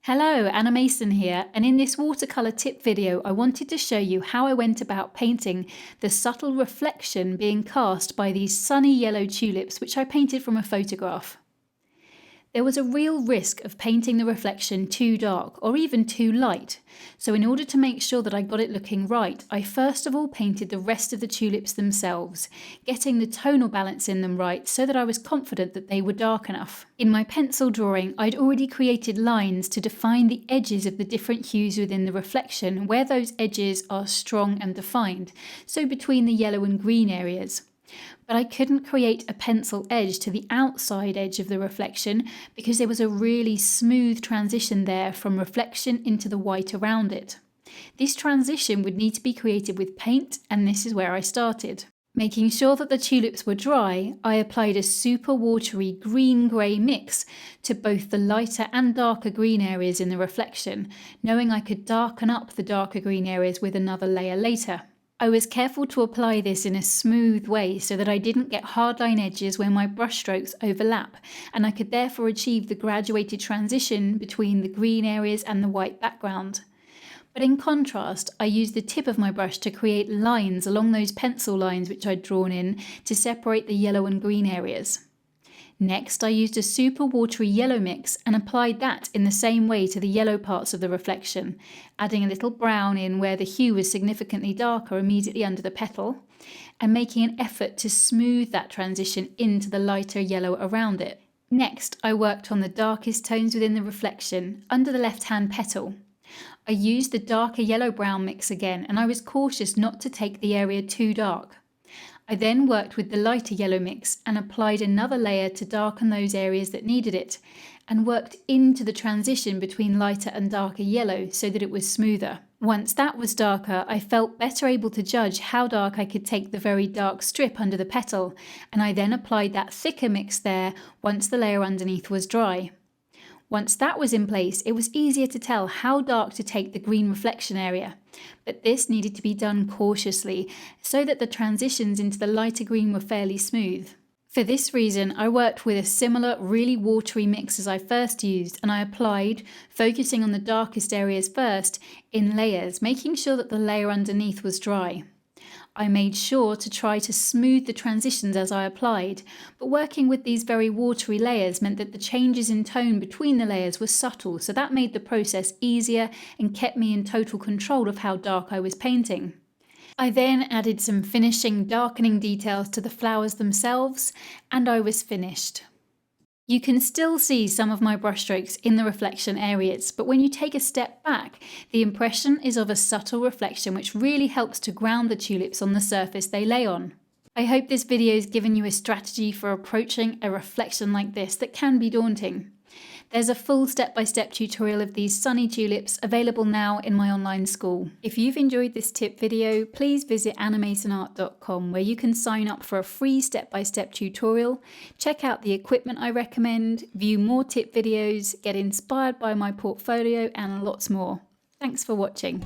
Hello, Anna Mason here, and in this watercolor tip video I wanted to show you how I went about painting the subtle reflection being cast by these sunny yellow tulips which I painted from a photograph. There was a real risk of painting the reflection too dark or even too light, so in order to make sure that I got it looking right, I first of all painted the rest of the tulips themselves, getting the tonal balance in them right so that I was confident that they were dark enough. In my pencil drawing, I'd already created lines to define the edges of the different hues within the reflection where those edges are strong and defined, so between the yellow and green areas. But I couldn't create a pencil edge to the outside edge of the reflection because there was a really smooth transition there from reflection into the white around it. This transition would need to be created with paint, and this is where I started. Making sure that the tulips were dry, I applied a super watery green-grey mix to both the lighter and darker green areas in the reflection, knowing I could darken up the darker green areas with another layer later. I was careful to apply this in a smooth way so that I didn't get hardline edges where my brushstrokes overlap, and I could therefore achieve the graduated transition between the green areas and the white background. But in contrast, I used the tip of my brush to create lines along those pencil lines which I'd drawn in to separate the yellow and green areas. Next, I used a super watery yellow mix and applied that in the same way to the yellow parts of the reflection, adding a little brown in where the hue was significantly darker immediately under the petal, and making an effort to smooth that transition into the lighter yellow around it. Next, I worked on the darkest tones within the reflection, under the left-hand petal. I used the darker yellow-brown mix again, and I was cautious not to take the area too dark. I then worked with the lighter yellow mix and applied another layer to darken those areas that needed it, and worked into the transition between lighter and darker yellow so that it was smoother. Once that was darker, I felt better able to judge how dark I could take the very dark strip under the petal, and I then applied that thicker mix there once the layer underneath was dry. Once that was in place, it was easier to tell how dark to take the green reflection area, but this needed to be done cautiously so that the transitions into the lighter green were fairly smooth. For this reason, I worked with a similar really watery mix as I first used, and I applied, focusing on the darkest areas first, in layers, making sure that the layer underneath was dry. I made sure to try to smooth the transitions as I applied, but working with these very watery layers meant that the changes in tone between the layers were subtle, so that made the process easier and kept me in total control of how dark I was painting. I then added some finishing darkening details to the flowers themselves, and I was finished. You can still see some of my brushstrokes in the reflection areas, but when you take a step back, the impression is of a subtle reflection which really helps to ground the tulips on the surface they lay on. I hope this video has given you a strategy for approaching a reflection like this that can be daunting. There's a full step-by-step tutorial of these sunny tulips available now in my online school. If you've enjoyed this tip video, please visit annamasonart.com where you can sign up for a free step-by-step tutorial, check out the equipment I recommend, view more tip videos, get inspired by my portfolio and lots more. Thanks for watching.